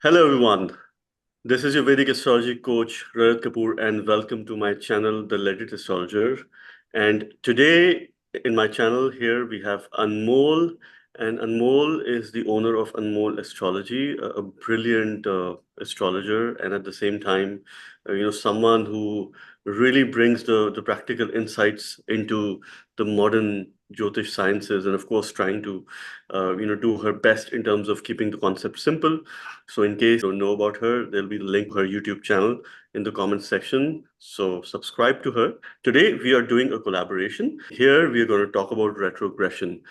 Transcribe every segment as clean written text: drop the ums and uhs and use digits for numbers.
Hello, everyone. This is your Vedic astrology coach, Rajat Kapoor, and welcome to my channel, The Legit Astrologer. And today in my channel here, we have Anmol, and Anmol is the owner of Anmol Astrology, a brilliant astrologer, and at the same time, someone who really brings the practical insights into the modern Jyotish sciences, and of course, trying to, do her best in terms of keeping the concept simple. So in case you don't know about her, there'll be the link to her YouTube channel in the comments section. So subscribe to her. Today, we are doing a collaboration. Here, we are going to talk about retrogression.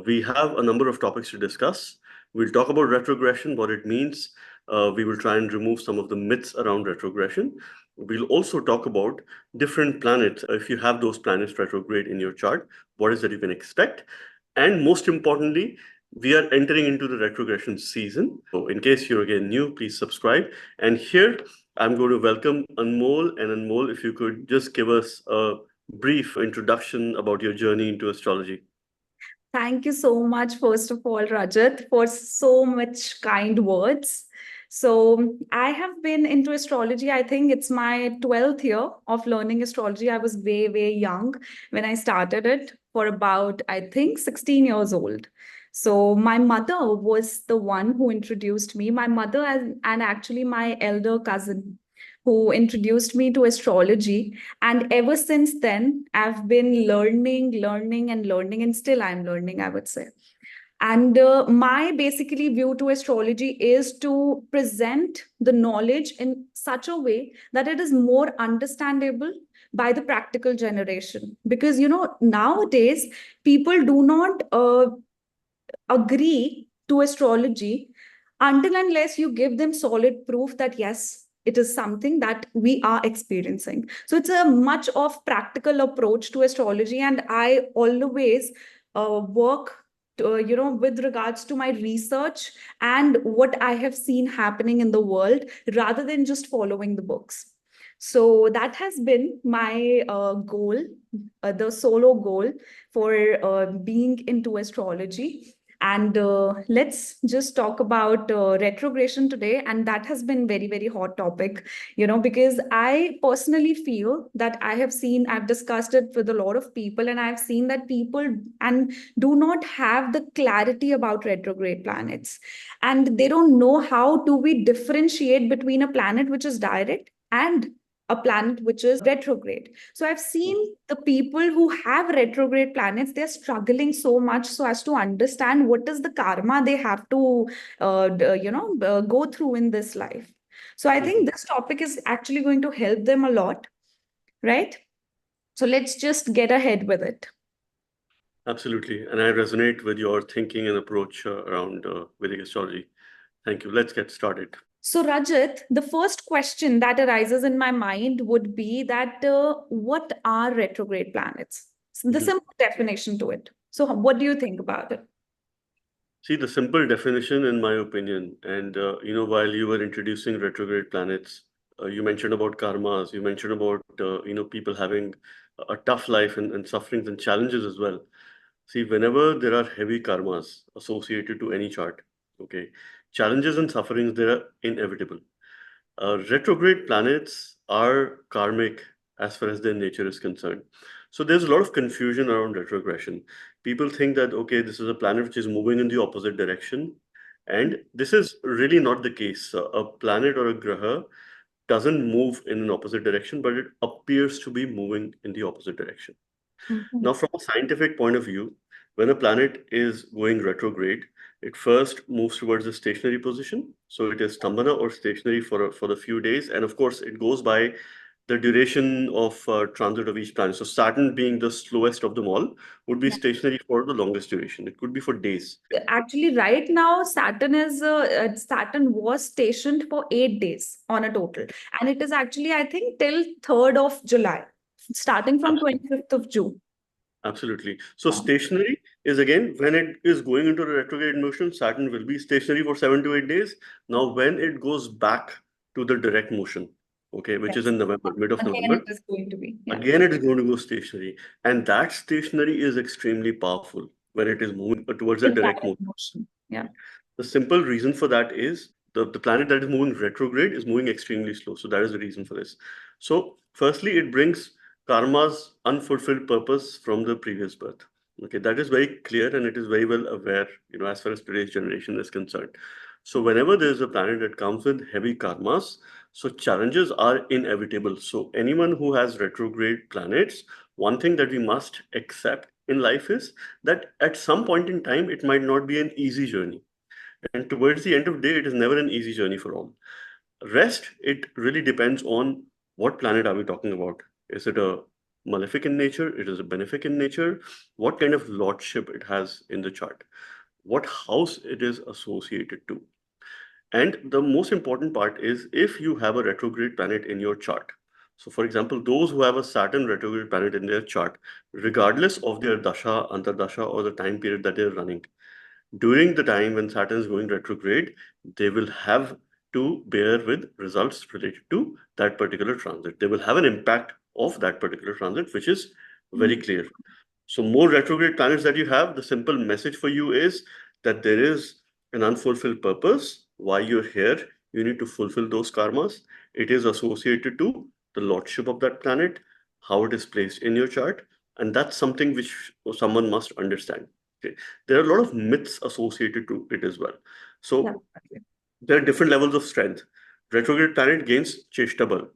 We have a number of topics to discuss. We'll talk about retrogression, what it means. We will try and remove some of the myths around retrogression. We'll also talk about different planets. If you have those planets retrograde in your chart, what is that you can expect? And most importantly, we are entering into the retrogression season. So in case you're again new, please subscribe. And here I'm going to welcome Anmol. And Anmol, if you could just give us a brief introduction about your journey into astrology. Thank you so much, first of all, Rajat, for so much kind words. So, I have been into astrology. I think it's my 12th year of learning astrology. I was way, way young when I started it, for about, I think, 16 years old. So, my mother was the one who introduced me, my mother and actually my elder cousin who introduced me to astrology. And ever since then, I've been learning, and still I'm learning, I would say. And my basically view to astrology is to present the knowledge in such a way that it is more understandable by the practical generation. Because, nowadays, people do not agree to astrology until unless you give them solid proof that, yes, it is something that we are experiencing. So it's a much of practical approach to astrology, and I always work with regards to my research and what I have seen happening in the world rather than just following the books. So that has been my goal, the solo goal for being into astrology. And let's just talk about retrogression today. And that has been very, very hot topic, because I personally feel that I've discussed it with a lot of people, and I've seen that people and do not have the clarity about retrograde planets. And they don't know how do we differentiate between a planet which is direct and a planet which is retrograde. So I've seen the people who have retrograde planets, they're struggling so much so as to understand what is the karma they have to, go through in this life. So I think this topic is actually going to help them a lot, right? So let's just get ahead with it. Absolutely. And I resonate with your thinking and approach around Vedic astrology. Thank you. Let's get started. So, Rajat, the first question that arises in my mind would be that what are retrograde planets? So the simple definition to it. So, what do you think about it? See, the simple definition, in my opinion, and while you were introducing retrograde planets, you mentioned about karmas, you mentioned about people having a tough life and sufferings and challenges as well. See, whenever there are heavy karmas associated to any chart, okay, challenges and sufferings, they are inevitable. Retrograde planets are karmic as far as their nature is concerned. So there's a lot of confusion around retrogression. People think that, okay, this is a planet which is moving in the opposite direction. And this is really not the case. A planet or a graha doesn't move in an opposite direction, but it appears to be moving in the opposite direction. Mhm. Now, from a scientific point of view, when a planet is going retrograde, it first moves towards a stationary position. So it is stambhana or stationary for the few days. And of course, it goes by the duration of transit of each planet. So Saturn being the slowest of them all would be Yeah. stationary for the longest duration. It could be for days. Actually, right now, Saturn was stationed for 8 days on a total, and it is actually, I think, till 3rd of July, starting from Absolutely. 25th of June. Absolutely. So stationary is again when it is going into the retrograde motion, Saturn will be stationary for 7 to 8 days. Now, when it goes back to the direct motion, okay, which is Yes. in November, mid of Again, it November, is going to be. Yeah. again it is going to go stationary. And that stationary is extremely powerful when it is moving towards a The direct direct motion. motion. Yeah. The simple reason for that is the planet that is moving retrograde is moving extremely slow. So that is the reason for this. So firstly, it brings karma's unfulfilled purpose from the previous birth. Okay, that is very clear and it is very well aware, as far as today's generation is concerned. So whenever there is a planet that comes with heavy karmas, so challenges are inevitable. So anyone who has retrograde planets, one thing that we must accept in life is that at some point in time, it might not be an easy journey. And towards the end of the day, it is never an easy journey for all. Rest, it really depends on what planet are we talking about. Is it a malefic in nature? It is a benefic in nature? What kind of lordship it has in the chart? What house it is associated to? And the most important part is if you have a retrograde planet in your chart. So, for example, those who have a Saturn retrograde planet in their chart, regardless of their dasha, antardasha, or the time period that they're running, during the time when Saturn is going retrograde, they will have to bear with results related to that particular transit. They will have an impact of that particular transit, which is very Mm. clear. So, more retrograde planets that you have, the simple message for you is that there is an unfulfilled purpose. Why you're here, you need to fulfill those karmas. It is associated to the lordship of that planet, how it is placed in your chart, and that's something which someone must understand. Okay. There are a lot of myths associated to it as well. Yeah. So there are different levels of strength. Retrograde planet gains Cheshtabal.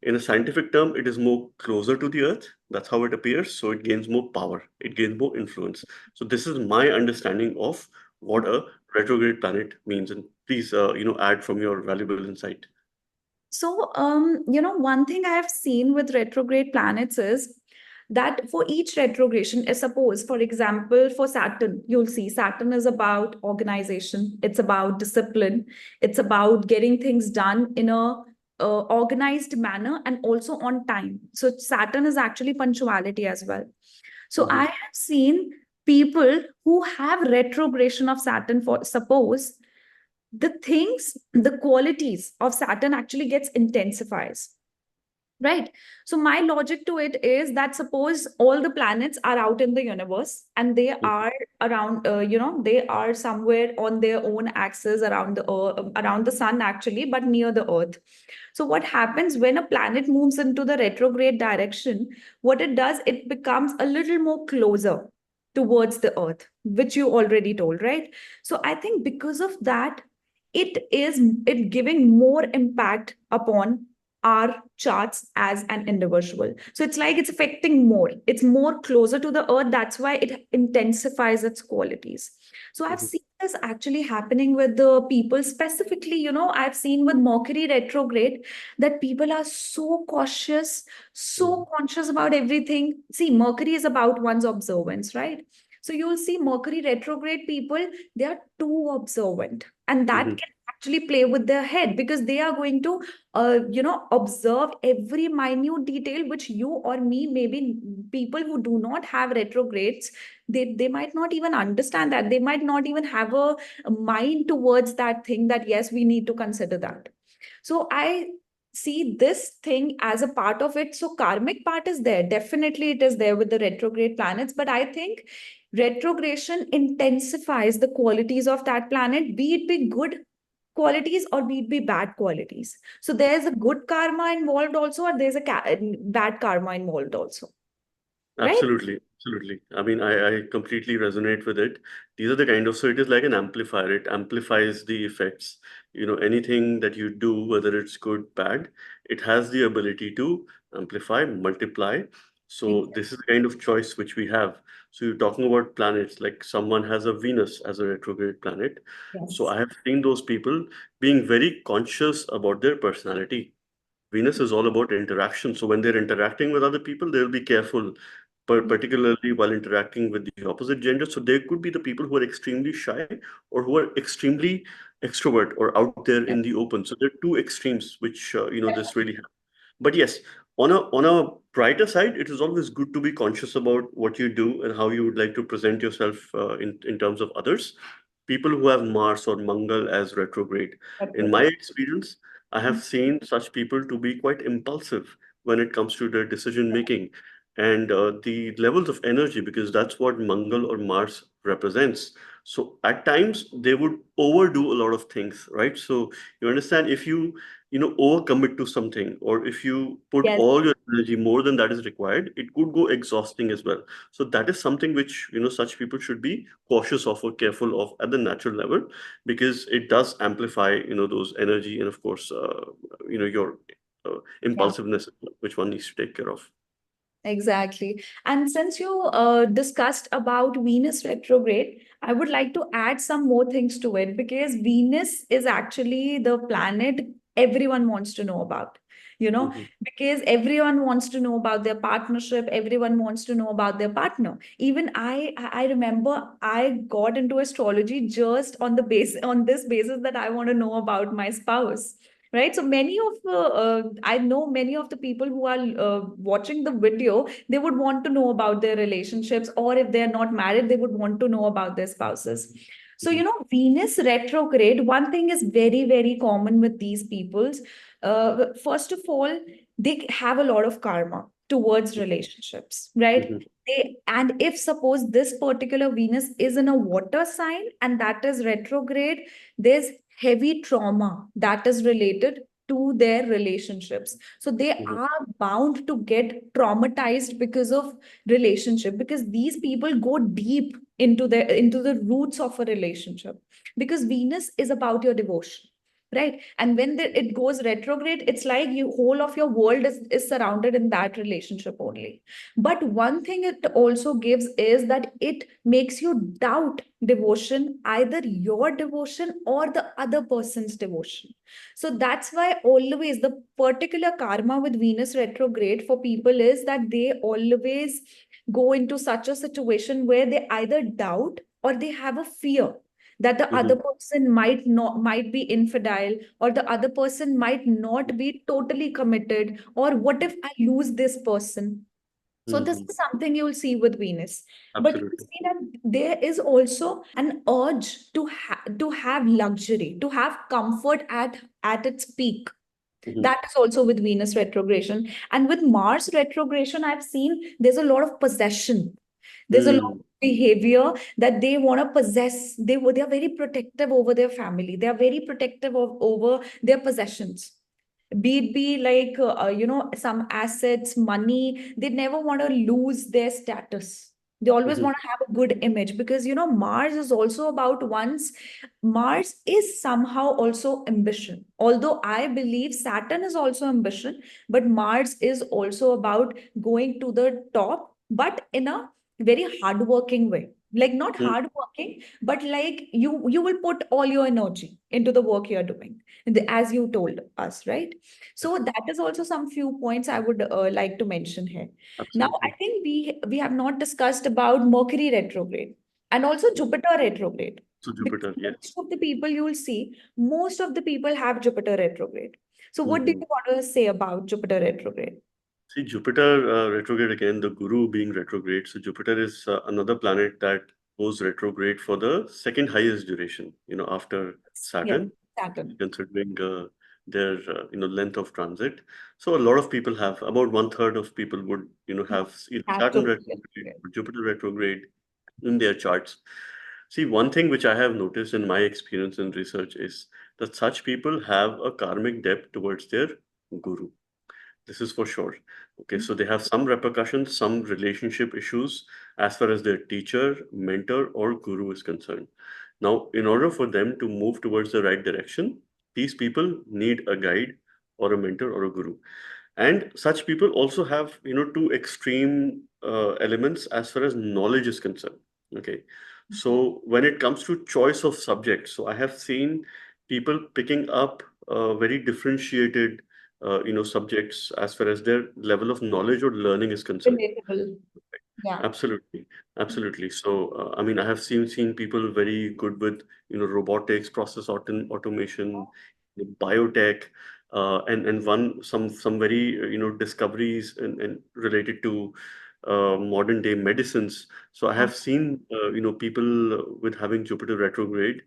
In a scientific term, it is more closer to the Earth. That's how it appears. So it gains more power. It gains more influence. So this is my understanding of what a retrograde planet means. And please, add from your valuable insight. So, one thing I have seen with retrograde planets is that for each retrogression, suppose, for example, for Saturn, you'll see Saturn is about organization, it's about discipline, it's about getting things done in a organized manner and also on time. So, Saturn is actually punctuality as well. So, I Mhm, have seen people who have retrogression of Saturn, for suppose the qualities of Saturn actually gets intensifies, right? So my logic to it is that suppose all the planets are out in the universe and they mhm, are around, they are somewhere on their own axis around the around the sun actually, but near the earth. So what happens when a planet moves into the retrograde direction? What it does, it becomes a little more closer towards the earth, which you already told, right? So I think because of that, it giving more impact upon our charts as an individual. So it's like it's affecting more. It's more closer to the earth. That's why it intensifies its qualities. So I've mhm, seen this actually happening with the people specifically, I've seen with Mercury retrograde that people are so cautious, mhm, so conscious about everything. See, Mercury is about one's observance, right? So you'll see Mercury retrograde people, they are too observant, and that mhm, can actually play with their head because they are going to observe every minute detail which you or me, maybe people who do not have retrogrades, they might not even understand that. They might not even have a mind towards that thing that, yes, we need to consider that. So I see this thing as a part of it. So karmic part is there. Definitely it is there with the retrograde planets. But I think retrogression intensifies the qualities of that planet, be it be good qualities or be it be bad qualities. So there's a good karma involved also, or there's a bad karma involved also, right? Absolutely, absolutely. I mean, I completely resonate with it. These are the kind of, so it is like an amplifier. It amplifies the effects. Anything that you do, whether it's good, bad, it has the ability to amplify, multiply. So Exactly. this is the kind of choice which we have. So you're talking about planets, like someone has a Venus as a retrograde planet. So Yes. I have seen those people being very conscious about their personality. Venus is all about interaction. So when they're interacting with other people, they'll be careful, particularly while interacting with the opposite gender. So there could be the people who are extremely shy or who are extremely extrovert or out there in the open. So there are two extremes which this really happens. But yes, on a brighter side, it is always good to be conscious about what you do and how you would like to present yourself in terms of others. People who have Mars or Mangal as retrograde. In my experience, I have seen such people to be quite impulsive when it comes to their decision making and the levels of energy, because that's what Mangal or Mars represents. So at times they would overdo a lot of things, right? So you understand, if you overcommit to something, or if you put Yes. all your energy more than that is required, it could go exhausting as well. So that is something which such people should be cautious of or careful of at the natural level, because it does amplify those energy, and of course your Yeah. impulsiveness, which one needs to take care of. Exactly. And since you discussed about Venus retrograde, I would like to add some more things to it, because Venus is actually the planet everyone wants to know about, Mhm, because everyone wants to know about their partnership, everyone wants to know about their partner. Even I remember I got into astrology just on this basis that I want to know about my spouse. Right, so many of I know many of the people who are watching the video, they would want to know about their relationships, or if they're not married, they would want to know about their spouses. So mhm, Venus retrograde, one thing is very very common with these peoples. First of all, they have a lot of karma towards relationships, right? mhm, And if suppose this particular Venus is in a water sign and that is retrograde, there's heavy trauma that is related to their relationships. So they mhm, are bound to get traumatized because of relationship, because these people go deep into the roots of a relationship, because Venus is about your devotion, right? And when it goes retrograde, it's like you whole of your world is surrounded in that relationship only. But one thing it also gives is that it makes you doubt devotion, either your devotion or the other person's devotion. So that's why always the particular karma with Venus retrograde for people is that they always go into such a situation where they either doubt or they have a fear that the other mhm, person might be infidel, or the other person might not be totally committed, or what if I lose this person. So this mhm. is something you'll see with Venus. But you Absolutely. see that there is also an urge to have luxury, to have comfort at its peak. Mhm. That is also with Venus retrogression. And with Mars retrogression, I've seen there's a lot of possession. There's a lot of Mm, behavior that they want to possess. They are very protective over their family. They are very protective over their possessions, be it be like some assets, money. They never want to lose their status. They always mhm, want to have a good image, because Mars is also about once. Mars is somehow also ambition, although I believe Saturn is also ambition, but Mars is also about going to the top, but in a very hardworking way. Like not mm. hardworking, but like you will put all your energy into the work you're doing, as you told us, right? So Yes, that is also some few points I would like to mention here. Now, I absolutely. think we have not discussed about Mercury retrograde and also Jupiter retrograde. So Because Jupiter, most yes. of the people you will see, most of the people have Jupiter retrograde. So what do Mhm. you want to say about Jupiter retrograde? See, Jupiter retrograde again, the Guru being retrograde. So Jupiter is another planet that goes retrograde for the second highest duration, after Yes, Saturn, Saturn. considering their length of transit. So a lot of people have, about one third of people would have either Have Saturn Jupiter retrograde retrograde. or Jupiter retrograde in their charts. See, one thing which I have noticed in my experience and research is that such people have a karmic debt towards their guru. This is for sure. Okay, so they have some repercussions, some relationship issues as far as their teacher, mentor, or guru is concerned. Now, in order for them to move towards the right direction, these people need a guide or a mentor or a guru. And such people also have, two extreme elements as far as knowledge is concerned. Okay. So when it comes to choice of subjects, so I have seen people picking up very differentiated, subjects as far as their level of knowledge or learning is concerned. Relatable. Yeah. Absolutely, absolutely. So, I mean, I have seen people very good with robotics, process automation, biotech, and one some very discoveries and related to modern day medicines. So, I have seen people with having Jupiter retrograde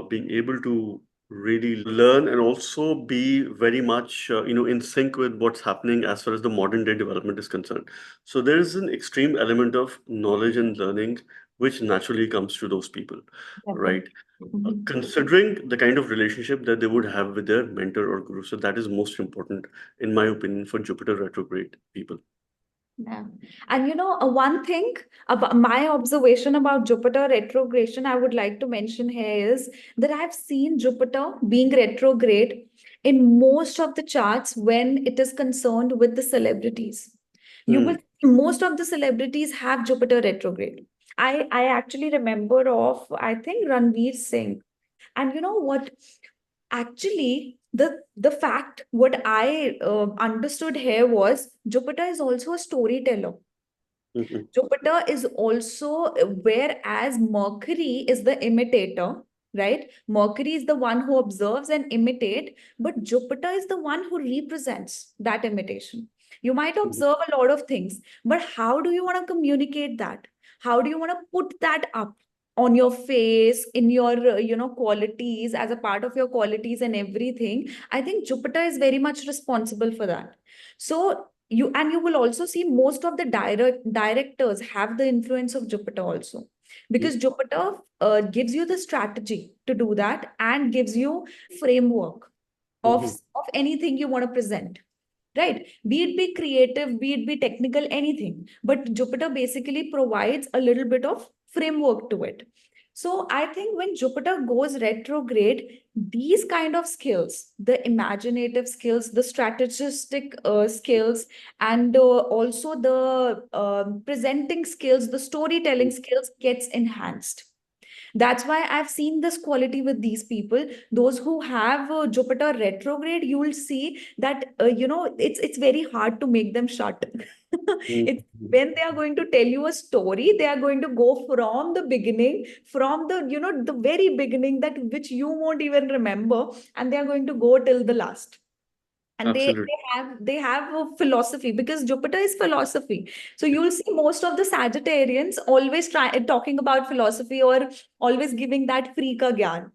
being able to really learn and also be very much in sync with what's happening as far as the modern day development is concerned. So there is an extreme element of knowledge and learning which naturally comes to those people, right? Definitely. Mhm. Considering the kind of relationship that they would have with their mentor or guru. So that is most important, in my opinion, for Jupiter retrograde people. Yeah. And one thing about my observation about Jupiter retrogression, I would like to mention here is that I've seen Jupiter being retrograde in most of the charts when it is concerned with the celebrities. You will Hmm. see most of the celebrities have Jupiter retrograde. I actually remember of, I think, Ranveer Singh. And you know what? Actually, the fact what I understood here was Jupiter is also a storyteller. Hmm. Jupiter is also, whereas Mercury is the imitator, right? Mercury is the one who observes and imitate, but Jupiter is the one who represents that imitation. You might Hmm. observe a lot of things, but how do you want to communicate that? How do you want to put that up on your face, in your, qualities, as a part of your qualities and everything? I think Jupiter is very much responsible for that. So you will also see most of the directors have the influence of Jupiter also, because Jupiter gives you the strategy to do that and gives you framework of Hmm. of anything you want to present, right? Be it be creative, be it be technical, anything, but Jupiter basically provides a little bit of framework to it. So I think when Jupiter goes retrograde, these kind of skills, the imaginative skills, the strategistic skills, and also the presenting skills, the storytelling skills gets enhanced. That's why I've seen this quality with these people. Those who have Jupiter retrograde, you will see that it's very hard to make them shut. It's Hmm. when they are going to tell you a story, they are going to go from the beginning, from the the very beginning, that which you won't even remember, and they are going to go till the last. And they Absolutely. they have they have a philosophy, because Jupiter is philosophy. So you'll see most of the Sagittarians always try talking about philosophy, or always giving that free ka gyan,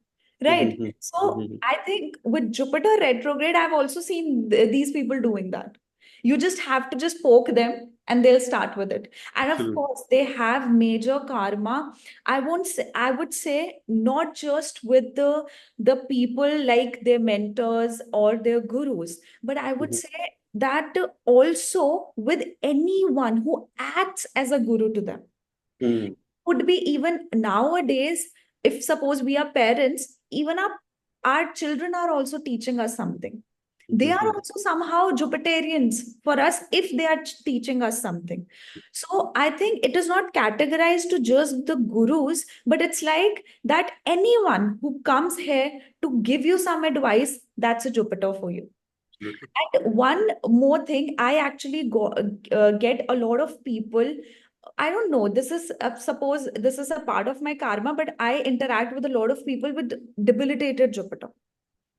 right? Hmm. So Hmm. I think with Jupiter retrograde, I've also seen these people doing that. You just have to just poke them and they'll start with it. And of Absolutely. course they have major karma. I would say, not just with the people like their mentors or their gurus, but I would Hmm. say that also with anyone who acts as a guru to them. Hmm. Could be even nowadays, if suppose we are parents, even our children are also teaching us something. They are Hmm. also somehow Jupiterians for us if they are teaching us something. So I think it is not categorized to just the gurus, but it's like that anyone who comes here to give you some advice, that's a Jupiter for you. Absolutely. And one more thing, I actually get a lot of people. I don't know. This is, suppose this is a part of my karma, but I interact with a lot of people with debilitated Jupiter.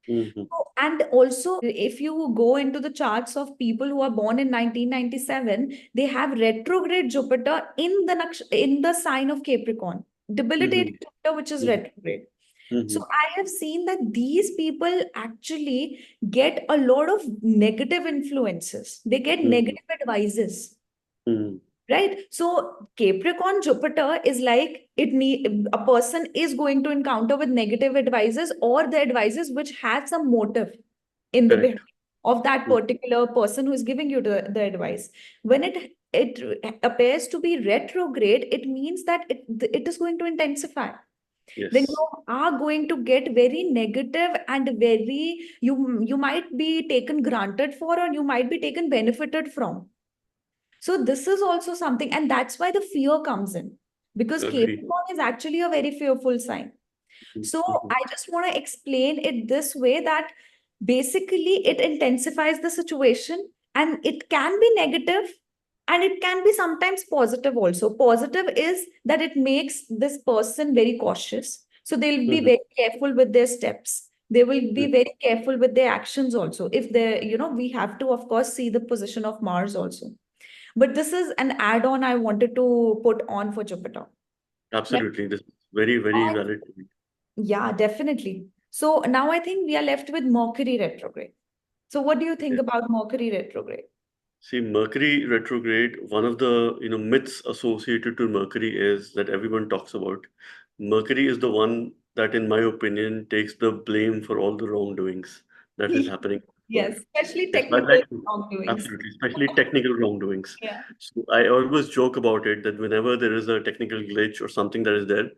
Hmm. Oh, and also, if you go into the charts of people who are born in 1997, they have retrograde Jupiter in the in the sign of Capricorn, Hmm. debilitated Jupiter, which is retrograde. So Hmm. I have seen that these people actually get a lot of negative influences. They get Hmm. negative advices, Hmm. right? So Capricorn Jupiter is like, a person is going to encounter with negative advices, or the advices which has some motive in the behind Correct. of that Hmm. particular person who is giving you the advice. When it appears to be retrograde, it means that it is going to intensify. Then Yes. you are going to get very negative, and very, you might be taken granted for, or you might be taken benefited from. So this is also something, and that's why the fear comes in, because Agree. Capricorn is actually a very fearful sign. So Hmm. I just want to explain it this way, that basically it intensifies the situation, and it can be negative, and it can be sometimes positive also. Positive is that it makes this person very cautious. So they'll be Hmm. very careful with their steps. They will be Hmm. very careful with their actions also. If they, we have to, of course, see the position of Mars also. But this is an add-on I wanted to put on for Jupiter. Right? Absolutely. This is very, very And valid. yeah, definitely. So now I think we are left with Mercury retrograde. So what do you think about Mercury retrograde? See, Mercury retrograde, one of the myths associated to Mercury is that everyone talks about. Mercury is the one that, in my opinion, takes the blame for all the wrongdoings that is happening in the world. Yes, especially Yes, but technical like wrongdoings. absolutely, especially technical wrongdoings. Yeah. So I always joke about it that whenever there is a technical glitch or something that is there,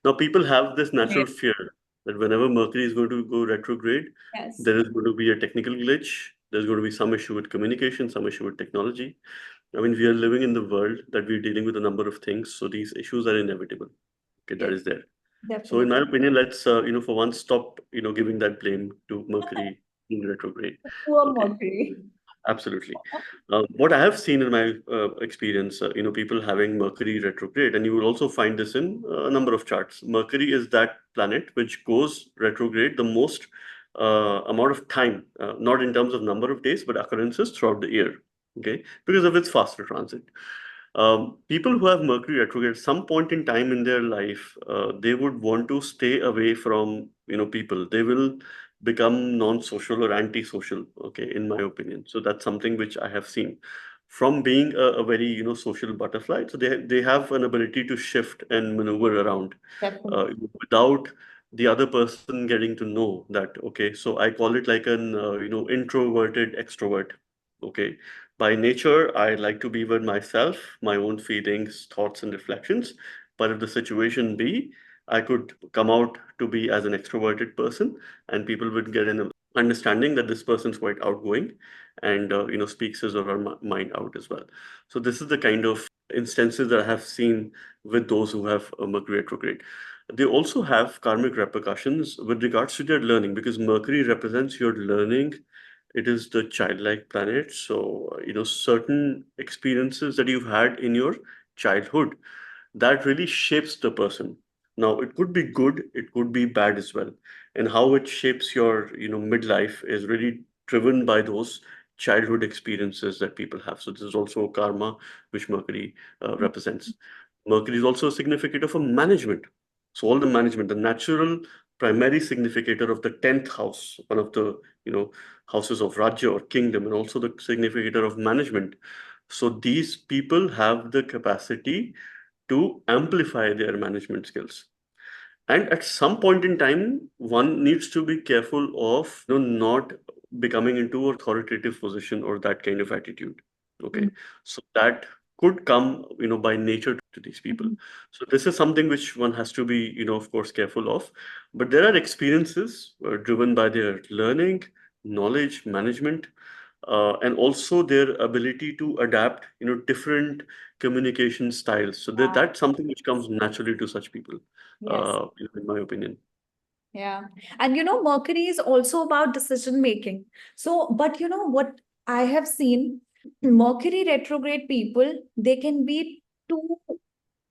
now people have this Yeah. natural fear that whenever Mercury is going to go retrograde, Yes, there is going to be a technical glitch. There's going to be some issue with communication, some issue with technology. I mean, we are living in the world that we're dealing with a number of things, so these issues are inevitable. Okay, that yes, is there. So, in my definitely. opinion, let's for once stop giving that blame to Mercury in retrograde. Poor Okay. Mercury. Absolutely. What I have seen in my experience, people having Mercury retrograde, and you will also find this in a number of charts. Mercury is that planet which goes retrograde the most amount of time, not in terms of number of days, but occurrences throughout the year. Okay, because of its faster transit. People who have Mercury retrograde, some point in time in their life, they would want to stay away from people. They will become non-social or anti-social. Okay, in my opinion. So that's something which I have seen from being a very social butterfly. So they have an ability to shift and maneuver around Definitely. uh, without the other person getting to know that. Okay, so I call it like an introverted extrovert. Okay, by nature, I like to be with myself, my own feelings, thoughts, and reflections. But if the situation be, I could come out to be as an extroverted person, and people would get an understanding that this person's quite outgoing and speaks his or her mind out as well. So this is the kind of instances that I have seen with those who have a Mercury retrograde. They also have karmic repercussions with regards to their learning because Mercury represents your learning. It is the childlike planet. So, certain experiences that you've had in your childhood that really shapes the person. Now, it could be good, it could be bad as well. And how it shapes your, midlife is really driven by those childhood experiences that people have. So this is also karma, which Mercury represents. Mercury is also a significator for management. So all the management, the natural primary significator of the 10th house, one of the, houses of Rajya or kingdom, and also the significator of management. So these people have the capacity to amplify their management skills. And at some point in time, one needs to be careful of not becoming into authoritative position or that kind of attitude. Okay, Mm. so that could come by nature to these people. Mhm. So this is something which one has to be of course careful of. But there are experiences driven by their learning, knowledge, management, and also their ability to adapt different communication styles. So Yeah. that's something which comes naturally to such people, Yes. in my opinion. Yeah. And Mercury is also about decision making. So, but what I have seen, Mercury retrograde people, they can be too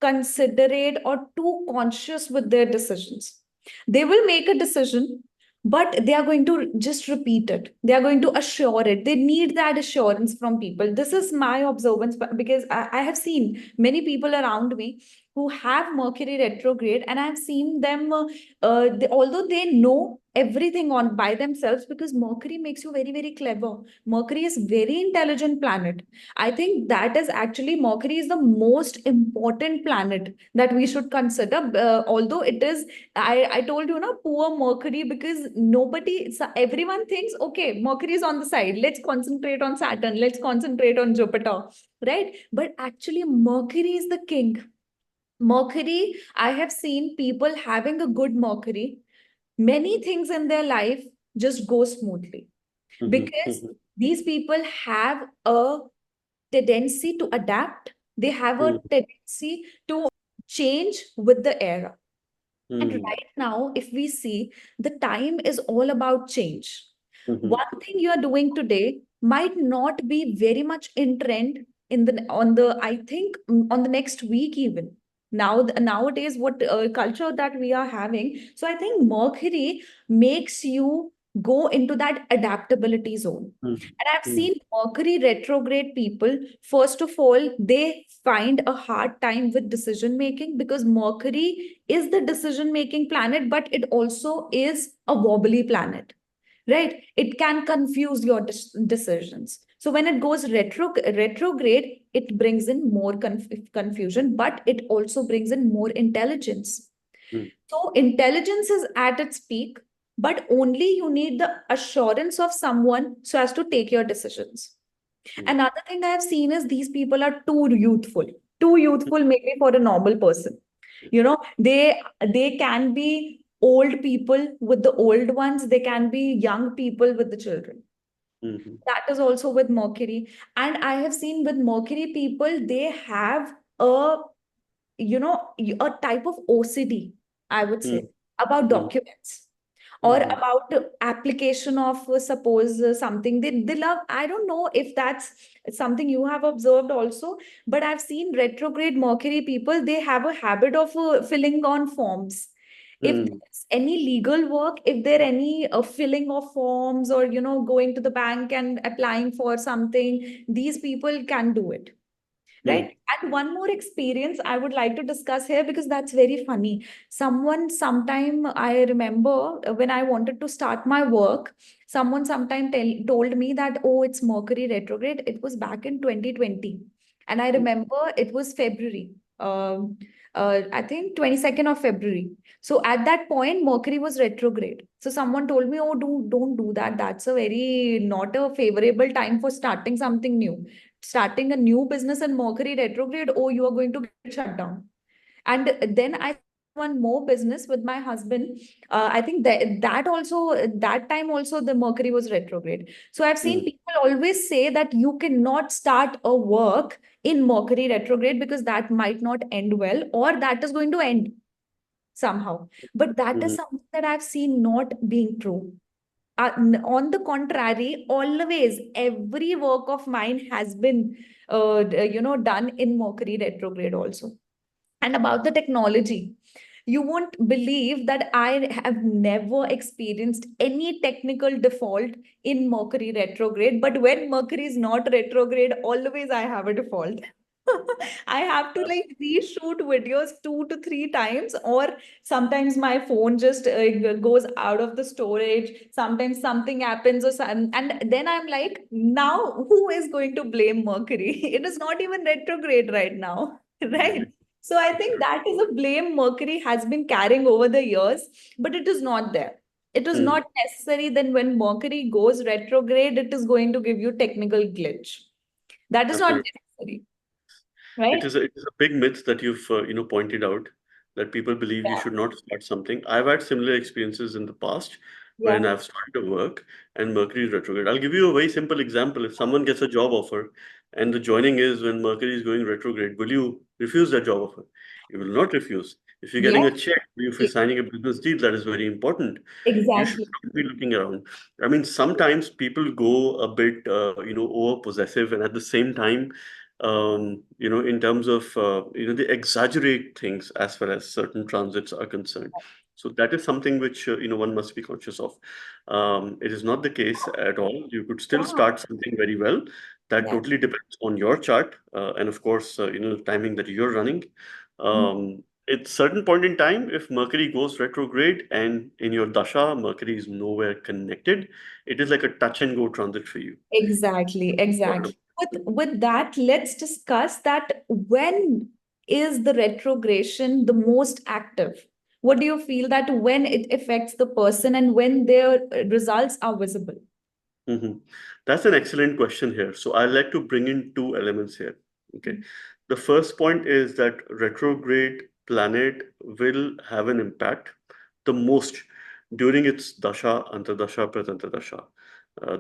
considerate or too conscious with their decisions. They will make a decision, but they are going to just repeat it. They are going to assure it. They need that assurance from people. This is my observance because I have seen many people around me who have Mercury retrograde, and I've seen them, although they know everything on by themselves, because Mercury makes you very, very clever. Mercury is very intelligent planet. I think that is actually Mercury is the most important planet that we should consider. Although it is, I told you, poor Mercury, because everyone thinks, okay, Mercury is on the side. Let's concentrate on Saturn. Let's concentrate on Jupiter, right? But actually, Mercury is the king. Mercury, I have seen people having a good Mercury. Many things in their life just go smoothly Mhm, because mhm, these people have a tendency to adapt. They have a mhm, tendency to change with the era. And mhm, right now, if we see, the time is all about change. mhm, One thing you are doing today might not be very much in trend in the on the I think on the next week even. Nowadays, what culture that we are having. So I think Mercury makes you go into that adaptability zone. mhm, And I've mhm, seen Mercury retrograde people, first of all, they find a hard time with decision making because Mercury is the decision making planet, but it also is a wobbly planet, right? It can confuse your decisions. So when it goes retrograde, it brings in more confusion, but it also brings in more intelligence. Mm, So intelligence is at its peak, but only you need the assurance of someone so as to take your decisions. mm, Another thing I have seen is these people are too youthful maybe for a normal person. You know, they can be old people with the old ones, they can be young people with the children. mhm, That is also with Mercury. And I have seen with Mercury people, they have a, you know, a type of OCD, I would mm, say, about mm, documents or mhm, about the application of suppose something they love. I don't know if that's something you have observed also, but I've seen retrograde Mercury people, they have a habit of filling on forms. If mm, there's any legal work, if there any filling of forms, or you know, going to the bank and applying for something, these people can do it, mm, right? And one more experience I would like to discuss here, because that's very funny. Sometime I remember when I wanted to start my work, someone sometime told me that, oh, it's Mercury retrograde. It was back in 2020. And I remember it was February. I think 22nd of February. So at that point, Mercury was retrograde. So someone told me, oh, don't do that. That's a very not a favorable time for starting something new. Starting a new business in Mercury retrograde, oh, you are going to get shut down. And then I started one more business with my husband. I think that also, that time also the Mercury was retrograde. So I've seen mm, people always say that you cannot start a work in Mercury retrograde because that might not end well, or that is going to end somehow. But that is mhm, something that I've seen not being true. On the contrary, always every work of mine has been, done in Mercury retrograde also. And about the technology, you won't believe that I have never experienced any technical default in Mercury retrograde. But when Mercury is not retrograde, always I have a default. I have to like reshoot videos 2 to 3 times, or sometimes my phone just goes out of the storage. Sometimes something happens, and then I'm like, now who is going to blame Mercury? It is not even retrograde right now, right? mhm, So I think that is a blame Mercury has been carrying over the years, but it is not there. It is mm. not necessary. Then when Mercury goes retrograde, it is going to give you technical glitch. That is not Absolutely. necessary, right? It is a big myth that you've pointed out, that people believe you Yeah. should not start something. I've had similar experiences in the past Yeah. when I've started a work and Mercury is retrograde. I'll give you a very simple example. If someone gets a job offer and the joining is when Mercury is going retrograde, will you refuse that job offer? You will not refuse. If you're getting Yes, a check, if you're signing a business deal, that is very important. You should exactly. not be looking around. I mean, sometimes people go a bit, over possessive, and at the same time, in terms of, they exaggerate things as far as certain transits are concerned. So that is something which, one must be conscious of. It is not the case at all. You could still Yeah. start something very well. That Yeah. totally depends on your chart, and of course, the timing that you're running. Mm. At certain point in time, if Mercury goes retrograde and in your dasha, Mercury is nowhere connected, it is like a touch and go transit for you. Exactly, exactly. With that, let's discuss that when is the retrogression the most active? What do you feel that when it affects the person and when their results are visible? Mhm. That's an excellent question here. So I'd like to bring in two elements here. Okay. Mm. The first point is that retrograde planet will have an impact the most during its dasha, antardasha, pratantardasha.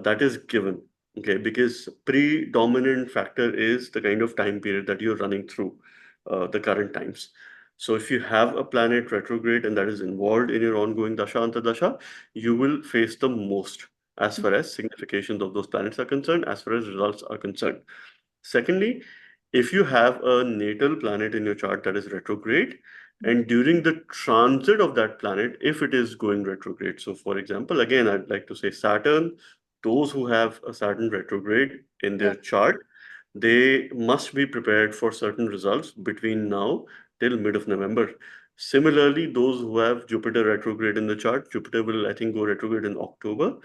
That is given. Okay, because predominant factor is the kind of time period that you're running through, the current times. So if you have a planet retrograde and that is involved in your ongoing dasha, antardasha, you will face the most as far as significations of those planets are concerned, as far as results are concerned. Secondly, if you have a natal planet in your chart that is retrograde, and during the transit of that planet, if it is going retrograde, so for example, again, I'd like to say Saturn, those who have a Saturn retrograde in Yeah. their chart, they must be prepared for certain results between now till mid of November. Similarly, those who have Jupiter retrograde in the chart, Jupiter will, I think, go retrograde in October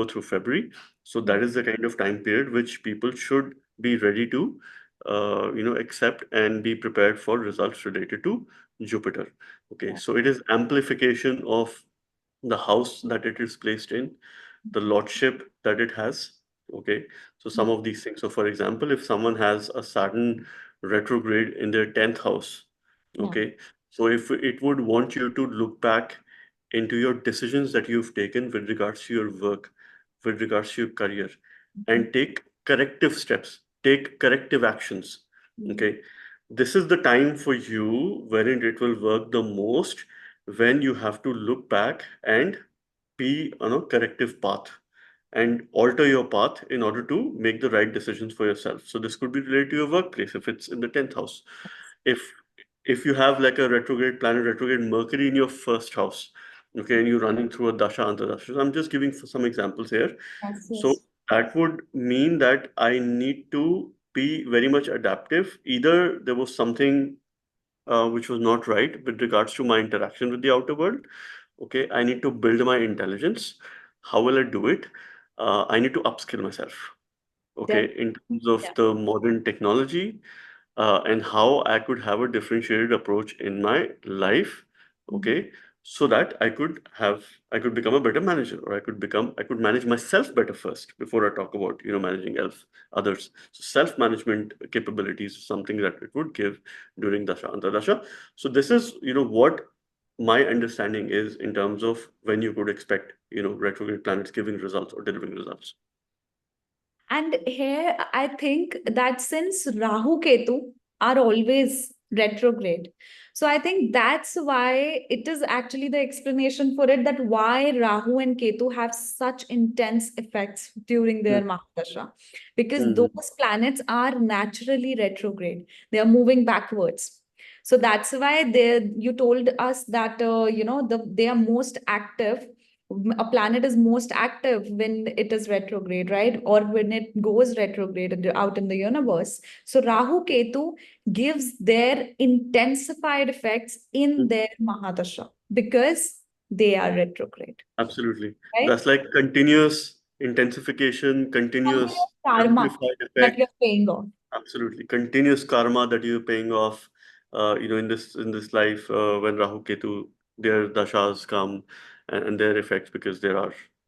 through February. So Yeah. that is the kind of time period which people should be ready to, accept and be prepared for results related to Jupiter. Okay, Yeah. so it is amplification of the house that it is placed in, the lordship that it has. Okay, so some of these things. So, for example, if someone has a Saturn retrograde in their 10th house, Yeah. okay, so if it would want you to look back into your decisions that you've taken with regards to your work, with regards to your career, and take corrective steps, take corrective actions. Mhm. Okay, this is the time for you wherein it will work the most, when you have to look back and be on a corrective path and alter your path in order to make the right decisions for yourself. So this could be related to your workplace if it's in the 10th house. If if you have like a retrograde planet, retrograde Mercury in your first house, okay, and you're running through a dasha antardasha. So I'm just giving some examples here. Yes, So yes. that would mean that I need to be very much adaptive. Either there was something which was not right with regards to my interaction with the outer world. Okay, I need to build my intelligence. How will I do it? I need to upskill myself. Okay, Definitely. in terms of Yeah. the modern technology, and how I could have a differentiated approach in my life, Mhm. okay, so that I could become a better manager, or I could manage myself better first before I talk about, managing others. So self-management capabilities is something that it would give during Dasha Antardasha. So this is, what my understanding is in terms of when you could expect, retrograde planets giving results or delivering results. And here, I think that since Rahu Ketu are always retrograde, so I think that's why it is actually the explanation for it, that why Rahu and Ketu have such intense effects during their Mahadasha. Because those Mm-hmm. planets are naturally retrograde, they are moving backwards. So that's why you told us that they are most active. A planet is most active when it is retrograde, right? Or when it goes retrograde out in the universe. So Rahu Ketu gives their intensified effects in their Mahadasha because they are retrograde, Absolutely. right? That's like continuous intensification, continuous Continuous karma amplified that you're effect. paying off. Absolutely. Continuous karma that you're paying off, in this life, when Rahu Ketu, their dashas come, and their effects, because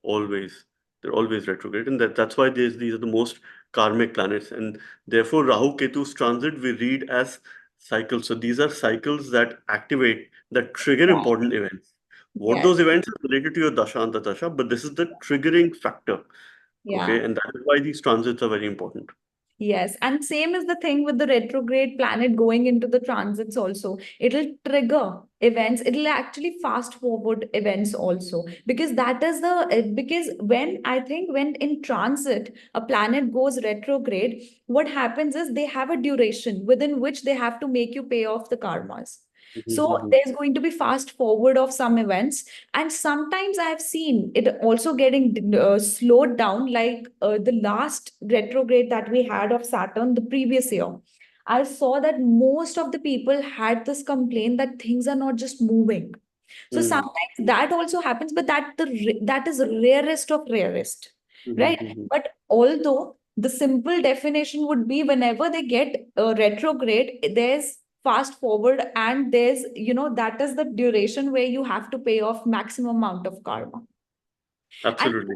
always they're always retrograde. And that's why these are the most karmic planets. And therefore Rahu Ketu's transit we read as cycles. So these are cycles that activate, that trigger Yeah. important events. What Yes. those events are related to your dasha and dasha, but this is the triggering factor. Yeah. Okay, and that is why these transits are very important. Yes, and same is the thing with the retrograde planet going into the transits also. It'll trigger events. It'll actually fast forward events also, because because when I think when in transit a planet goes retrograde, what happens is they have a duration within which they have to make you pay off the karmas. So Mhm, there's going to be fast forward of some events, and sometimes I've seen it also getting slowed down, like the last retrograde that we had of Saturn the previous year. I saw that most of the people had this complaint that things are not just moving. So mhm, sometimes that also happens, but that is rarest of rarest, mhm, right? mhm. But although the simple definition would be whenever they get retrograde, there's fast forward, and there's that is the duration where you have to pay off maximum amount of karma. And Absolutely.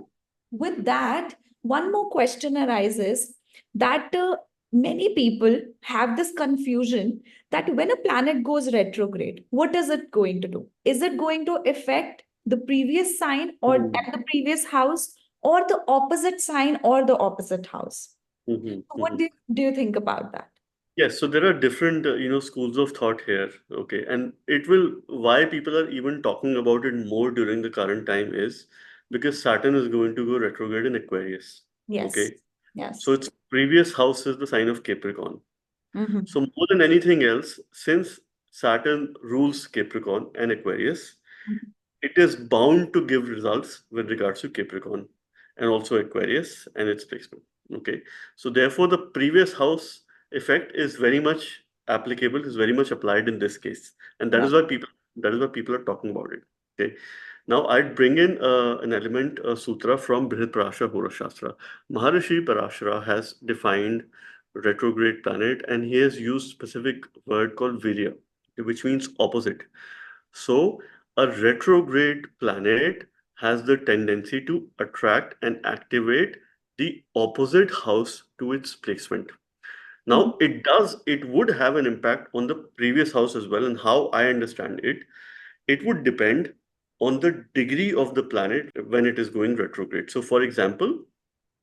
with that, one more question arises, that many people have this confusion that when a planet goes retrograde, what is it going to do? Is it going to affect the previous sign or Mhm, and the previous house, or the opposite sign or the opposite house? mhm, What mhm. do you think about that? Yes, so there are different, schools of thought here. Okay, and why people are even talking about it more during the current time is because Saturn is going to go retrograde in Aquarius. Yes. Okay, so Yes. its previous house is the sign of Capricorn. Mm-hmm. So more than anything else, since Saturn rules Capricorn and Aquarius, it is bound to give results with regards to Capricorn and also Aquarius and its placement. Okay. So therefore, the previous house effect is very much applicable, is very much applied in this case. And that Yeah. is why people That is why people are talking about it. Okay. Now I'd bring in an element, a sutra from Brihadrasha Hora Shastra. Maharishi Parashara has defined retrograde planet, and he has used specific word called virya, which means opposite. So a retrograde planet has the tendency to attract and activate the opposite house to its placement. Mhm. Now, it would have an impact on the previous house as well. And how I understand it, it would depend on the degree of the planet when it is going retrograde. So, for example,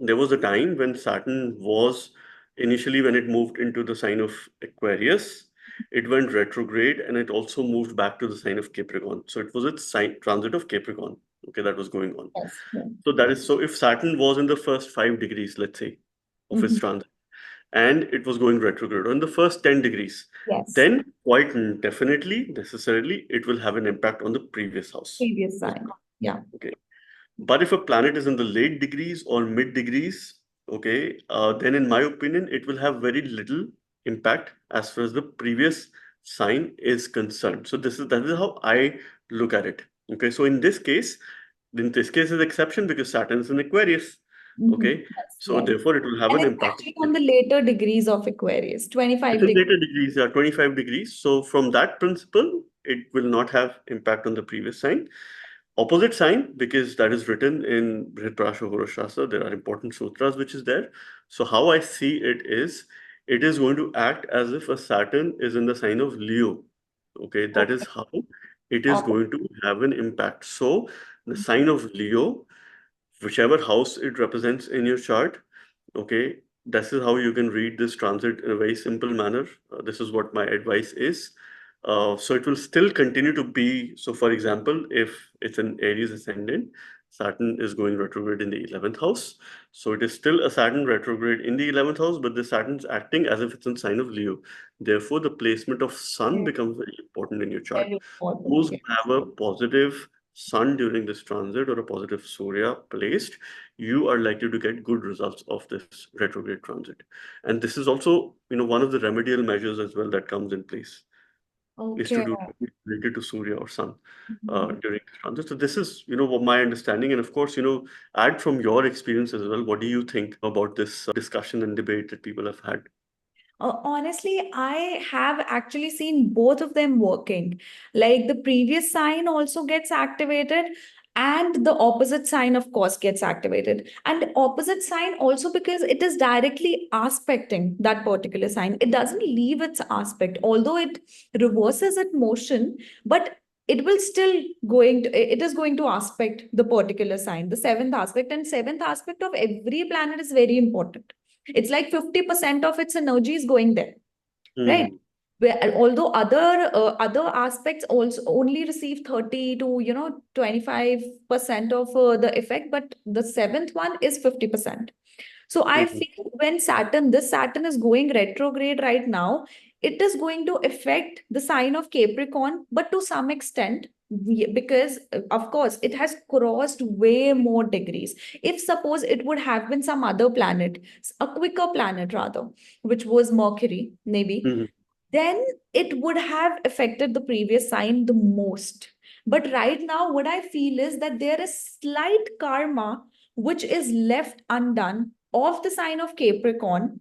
there was a time when Saturn was initially, when it moved into the sign of Aquarius, it went retrograde and it also moved back to the sign of Capricorn. So it was its sign transit of Capricorn. Okay, that was going on. Yes. Yeah. So that is, so if Saturn was in the first 5 degrees, let's say, of its Mhm. transit, and it was going retrograde on the first 10 degrees, Yes. then quite definitely, necessarily, it will have an impact on the previous house Previous as sign. well. Yeah. Okay. But if a planet is in the late degrees or mid degrees, okay, then in my opinion, it will have very little impact as far as the previous sign is concerned. So that is how I look at it. Okay, so in this case is exception because Saturn is in Aquarius. Mhm. Okay, Yes. so Yes. therefore it will have And an it's impact. actually on the later degrees of Aquarius, It 25 is degrees. later degrees, 25 degrees. So from that principle, it will not have impact on the previous sign. Opposite sign, because that is written in Brihadrasha Horoshastra, there are important sutras which is there. So how I see it is going to act as if a Saturn is in the sign of Leo. Okay, that is Okay. how it is going to have an impact. So the sign of Leo, whichever house it represents in your chart, okay, this is how you can read this transit in a very simple manner. This is what my advice is. So it will still continue to be. So, for example, if it's an Aries ascendant, Saturn is going retrograde in the 11th house. So it is still a Saturn retrograde in the 11th house, but the Saturn's acting as if it's in sign of Leo. Therefore, the placement of Sun Okay. becomes very important in your chart. Very important. Those who Yes. have a positive Sun during this transit or a positive Surya placed, you are likely to get good results of this retrograde transit. And this is also, one of the remedial measures as well that comes in place is to Okay. do related to Surya or Sun Mhm. during this transit. So this is, what my understanding. And of course, add from your experience as well. What do you think about this discussion and debate that people have had? Honestly, I have actually seen both of them working. Like the previous sign also gets activated, and the opposite sign, of course, gets activated. And opposite sign also because it is directly aspecting that particular sign. It doesn't leave its aspect, although it reverses its motion, but it will still it is going to aspect the particular sign, the seventh aspect. And seventh aspect of every planet is very important. It's like 50% of its energy is going there, right? Hmm. Where, although other aspects also only receive 30 to 25% of the effect, but the seventh one is 50%. So I Hmm. feel when this Saturn is going retrograde right now, it is going to affect the sign of Capricorn, but to some extent, because of course it has crossed way more degrees. If suppose it would have been some other planet, a quicker planet rather, which was Mercury, maybe, Hmm. then it would have affected the previous sign the most. But right now, what I feel is that there is slight karma which is left undone of the sign of Capricorn,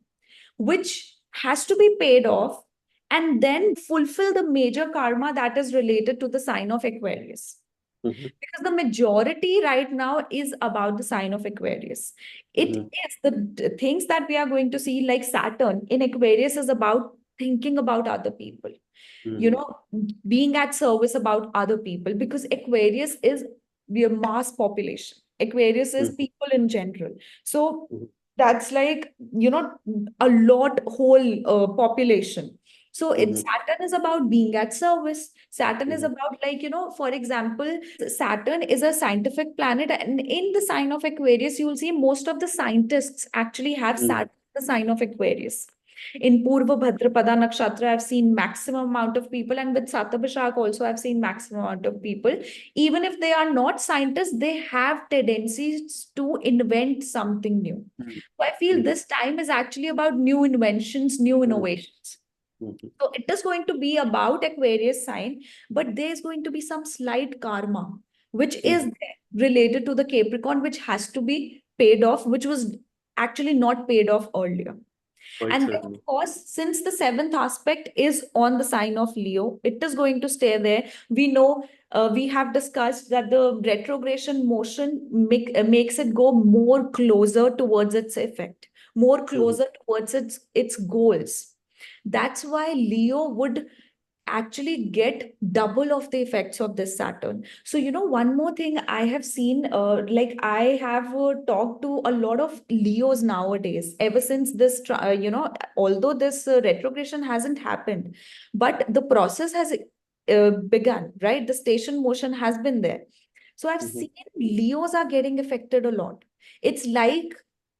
which has to be paid off and then fulfill the major karma that is related to the sign of Aquarius. Hmm. Because the majority right now is about the sign of Aquarius. It Hmm. is the things that we are going to see, like Saturn in Aquarius, is about thinking about other people, you Hmm. know, being at service about other people, because Aquarius is the mass population. Aquarius is Hmm. people in general. So Hmm. that's like, a lot whole population. So Hmm. Saturn is about being at service. Saturn is Hmm. about, like, for example, Saturn is a scientific planet, and in the sign of Aquarius, you will see most of the scientists actually have Hmm. Saturn, the sign of Aquarius. In Purva Bhadrapada Nakshatra, I've seen maximum amount of people, and with Satabhishak also, I've seen maximum amount of people. Even if they are not scientists, they have tendencies to invent something new. Hmm. So I feel Hmm. this time is actually about new inventions, new Hmm. innovations. Mhm. So it is going to be about Aquarius sign, but there's going to be some slight karma, which is Mhm. there related to the Capricorn, which has to be paid off, which was actually not paid off earlier. Quite And then, of certainly. course, since the seventh aspect is on the sign of Leo, it is going to stay there. We know, we have discussed that the retrogression motion makes it go more closer towards its effect, more Mhm. closer towards its goals. That's why Leo would actually get double of the effects of this Saturn. So, one more thing I have seen, like I have talked to a lot of Leos nowadays, ever since this, although this retrogression hasn't happened, but the process has begun, right? The station motion has been there. So I've Mhm. seen Leos are getting affected a lot. It's like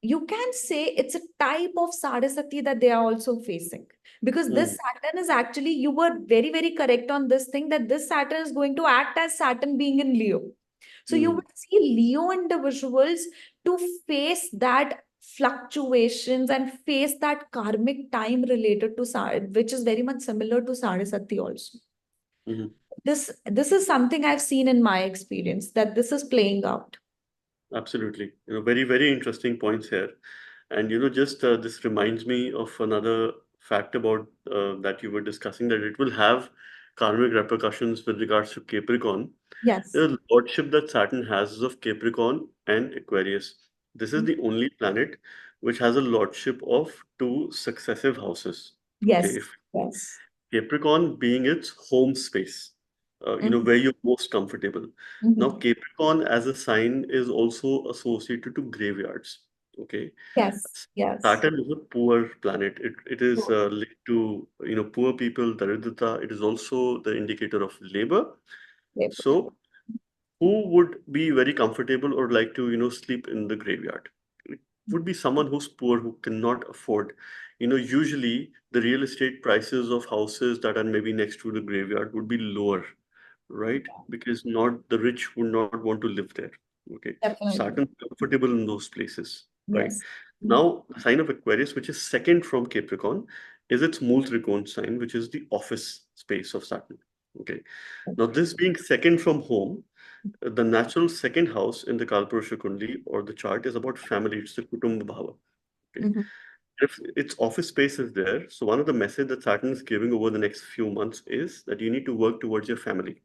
you can say it's a type of sadhasati that they are also facing, because this Mhm. Saturn is actually, you were very, very correct on this thing, that this Saturn is going to act as Saturn being in Leo. So you Mhm. will see Leo individuals to face that fluctuations and face that karmic time related to which is very much similar to Sarasati also. Mhm. This is something I've seen in my experience, that this is playing out. Absolutely. Very, very interesting points here. And just this reminds me of another fact about that you were discussing, that it will have karmic repercussions with regards to Capricorn. Yes. The lordship that Saturn has is of Capricorn and Aquarius. This is the only planet which has a lordship of two successive houses. Okay, Yes. if Yes. Capricorn being its home space, Mhm. where you're most comfortable. Now, Mhm. Capricorn as a sign is also associated to graveyards. Okay, Yes. Yes. Saturn is a poor planet. It is linked to poor people, Daridrita. It is also the indicator of labor. So who would be very comfortable or like to sleep in the graveyard? It would be someone who's poor, who cannot afford. Usually the real estate prices of houses that are maybe next to the graveyard would be lower, right? Because not the rich would not want to live there. Okay, Definitely. Saturn comfortable in those places, right? Yes. Mhm. Now the sign of Aquarius, which is second from Capricorn, is its Mool Trikon sign, which is the office space of Saturn. Okay, now this being second from home, the natural second house in the Kalpurusha Kundi or the chart is about family. It's the Kutumba Bhava. Okay. Mhm. If its office space is there, so one of the message that Saturn is giving over the next few months is that you need to work towards your family,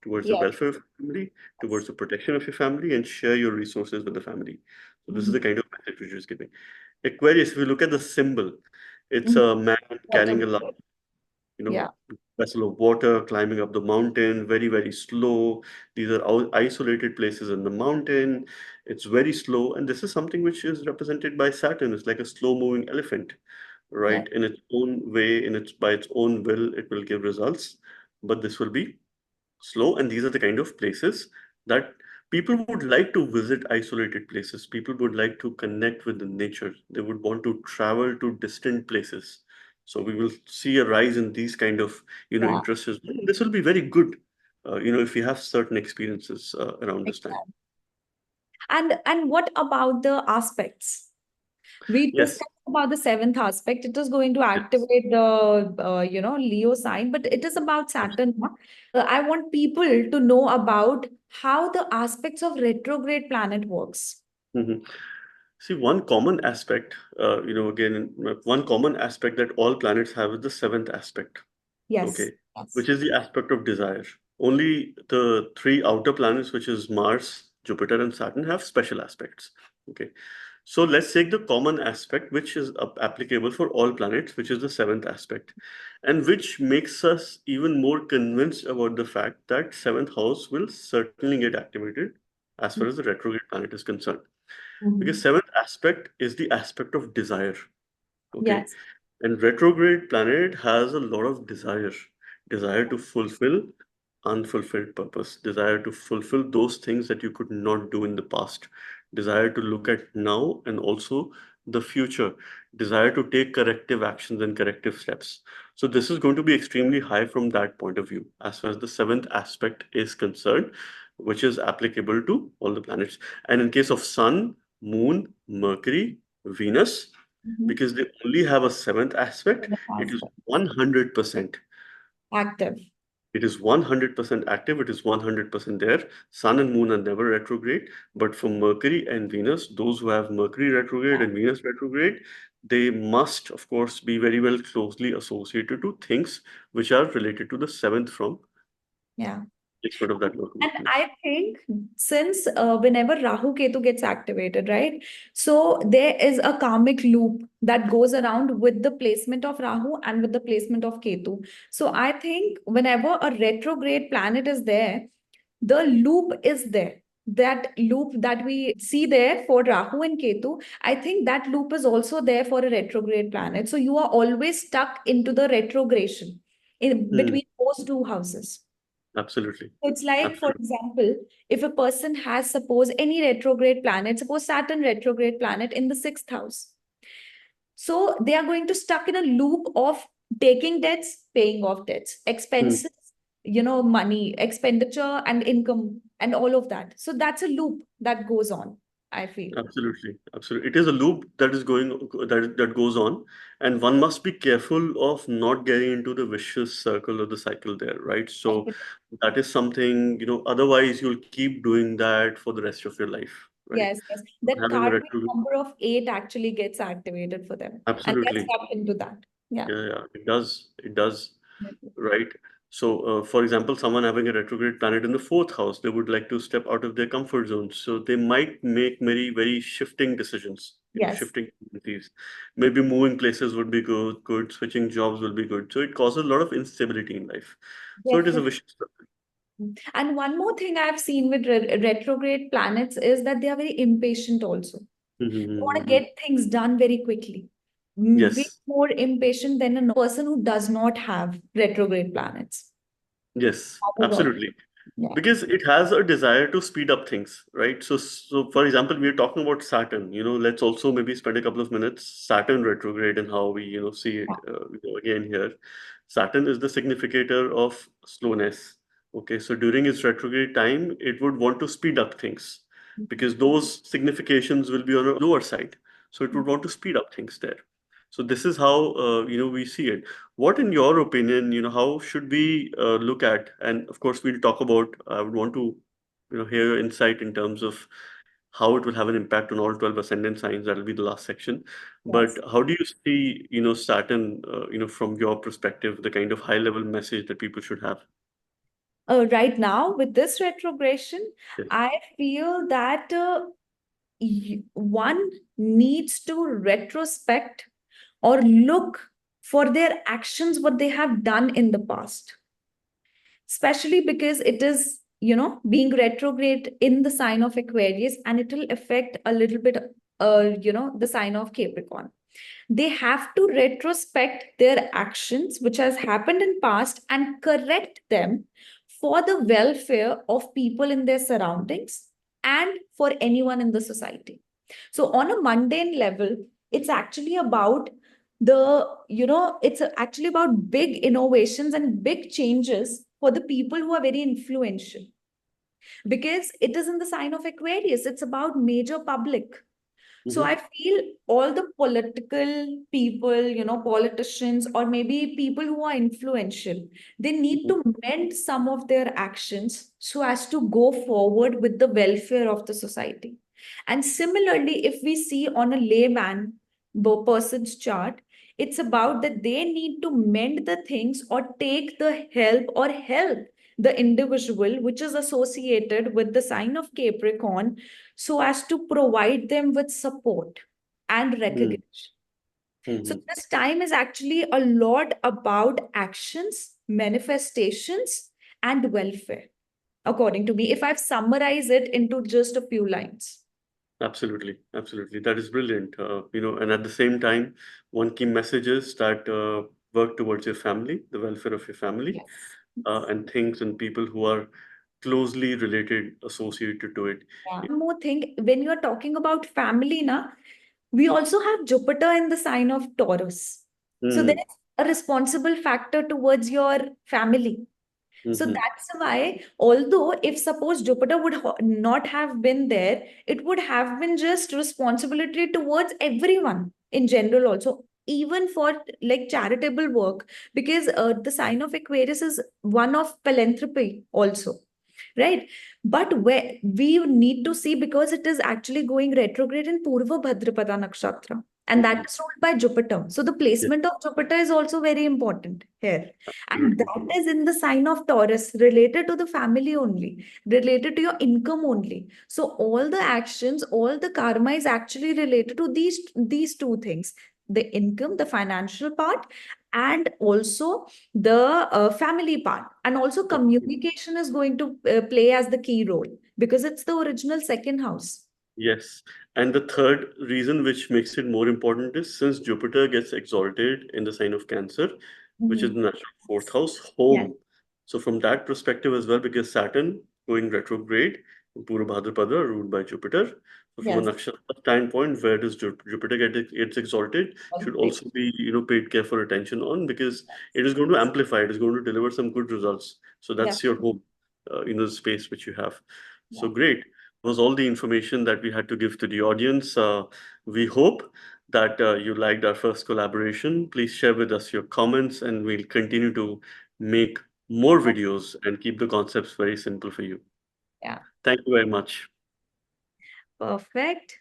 towards the Yes. welfare of your family, towards the protection of your family, and share your resources with the family. So this is Mhm. the kind of message which is giving. Aquarius, if you look at the symbol, it's Mhm. a man What carrying a a large Yeah. vessel of water, climbing up the mountain, very, very slow. These are isolated places in the mountain. It's very slow. And this is something which is represented by Saturn. It's like a slow moving elephant, Yeah. right? In its own way, by its own will, it will give results. But this will be slow. And these are the kind of places that people would like to visit. Isolated places. People would like to connect with the nature. They would want to travel to distant places. So we will see a rise in these kind of Yeah. interests as well. This will be very good, if you have certain experiences around this time. Exactly. And what about the aspects? We Yes, discussed about the seventh aspect. It is going to yes, activate the Leo sign, but it is about Saturn. absolutely. Huh? I want people to know about how the aspects of retrograde planet works. Mhm. See, one common aspect, again, one common aspect that all planets have is the seventh aspect. Yes. Okay, Yes. which is the aspect of desire. Only the three outer planets, which is Mars, Jupiter, and Saturn, have special aspects. Okay, so let's take the common aspect, which is applicable for all planets, which is the seventh aspect, and which makes us even more convinced about the fact that seventh house will certainly get activated as far as the retrograde planet is concerned. Because Mhm. seventh aspect is the aspect of desire. Okay, Yes. and retrograde planet has a lot of desire to fulfill unfulfilled purpose, desire to fulfill those things that you could not do in the past, desire to look at now and also the future, desire to take corrective actions and corrective steps. So this is going to be extremely high from that point of view, as far as the seventh aspect is concerned, which is applicable to all the planets. And in case of Sun, Moon, Mercury, Venus, Mhm. because they only have a seventh aspect. It is 100%. Active. It is 100% active. It is 100% there. Sun and Moon are never retrograde. But for Mercury and Venus, those who have Mercury retrograde Yeah. and Venus retrograde, they must, of course, be very well closely associated to things which are related to the seventh from Yeah. placement of that Mercury. And I think since whenever Rahu Ketu gets activated, right? So there is a karmic loop that goes around with the placement of Rahu and with the placement of Ketu. So I think whenever a retrograde planet is there, the loop is there. That loop that we see there for Rahu and Ketu, I think that loop is also there for a retrograde planet. So you are always stuck into the retrogression in Hmm, between those two houses. absolutely. It's like, for Absolutely. example, if a person has, suppose, any retrograde planet, suppose Saturn retrograde planet in the sixth house. So they are going to stuck in a loop of taking debts, paying off debts, Hmm. expenses, money, expenditure and income and all of that. So that's a loop that goes on, I feel. Absolutely, absolutely. It is a loop that is going that goes on, and one must be careful of not getting into the vicious circle or the cycle there, right? So that is something, otherwise you'll keep doing that for the rest of your life, right? Yes, yes. That Having a karmic retro, number of 8 actually gets activated for them. And they're absolutely. stuck into that. Yeah. Yeah, yeah, it does. It does. Right. So, for example, someone having a retrograde planet in the fourth house, they would like to step out of their comfort zone. So they might make very, very shifting decisions, Yes, shifting tendencies. Maybe moving places would be good, switching jobs will be good. So it causes a lot of instability in life. So it is a definitely. vicious circle. And one more thing I've seen with retrograde planets is that they are very impatient also. They want to Mhm. get things done very quickly. Way Yes. more impatient than a person who does not have retrograde planets. Yes, That is all. absolutely. Yeah. Because it has a desire to speed up things, right? So for example, we are talking about Saturn. Let's also maybe spend a couple of minutes Saturn retrograde and how we, see it again here. Saturn is the significator of slowness. Okay, so during its retrograde time, it would want to speed up things because those significations will be on a lower side. So it would want to speed up things there. So this is how we see it. What, in your opinion, how should we look at? And of course, we'll talk about. I would want to, hear your insight in terms of how it will have an impact on all 12 ascendant signs. That'll be the last section. But Yes. how do you see, Saturn, from your perspective, the kind of high-level message that people should have? Right now, with this retrogression, Yes. I feel that one needs to retrospect or look for their actions, what they have done in the past, especially because it is, being retrograde in the sign of Aquarius, and it will affect a little bit, the sign of Capricorn. They have to retrospect their actions which has happened in past and correct them for the welfare of people in their surroundings and for anyone in the society. So on a mundane level, it's actually about it's actually about big innovations and big changes for the people who are very influential, because it is in the sign of Aquarius. It's about major public. So Mm-hmm. I feel all the political people, politicians, or maybe people who are influential, they need to mend some of their actions so as to go forward with the welfare of the society. And similarly, if we see on a layman person's chart, it's about that they need to mend the things or take the help or help the individual which is associated with the sign of Capricorn, so as to provide them with support and Mm-hmm. recognition. So Mm-hmm. this time is actually a lot about actions, manifestations, and welfare, according to me, if I've summarized it into just a few lines. Absolutely, absolutely. That is brilliant. And at the same time, one key message is that work towards your family, the welfare of your family, Yes. and things and people who are closely related, associated to it. Yeah. One more thing, when you're talking about family, we also have Jupiter in the sign of Taurus. So there Mm-hmm. is a responsible factor towards your family. So Mm-hmm. that's why, although if suppose Jupiter would not have been there, it would have been just responsibility towards everyone in general also, even for like charitable work, because the sign of Aquarius is one of philanthropy also, right? But where we need to see, because it is actually going retrograde in Purva Bhadrapada Nakshatra, and that Mhm. is ruled by Jupiter. So the Yes, placement of Jupiter is also very important here. And absolutely. that is in the sign of Taurus, related to the family only, related to your income only. So all the actions, all the karma is actually related to these two things: the income, the financial part, and also the family part. And also communication is going to play as the key role, because it's the original second house. Yes. And the third reason which makes it more important is since Jupiter gets exalted in the sign of Cancer, which is Mhm. the natural fourth house, Yes, home. So from that perspective as well, because Saturn going retrograde in Purva Bhadrapada ruled by Jupiter. So from a yes. nakshatra standpoint, where does Jupiter gets exalted should Okay. also be paid careful attention on, because it is going to amplify, it is going to deliver some good results. So Yeah, that's your home, the space which you have. So yeah. great was all the information that we had to give to the audience. We hope that you liked our first collaboration. Please share with us your comments, and we'll continue to make more videos and keep the concepts very simple for you. Yeah. Thank you very much. Perfect.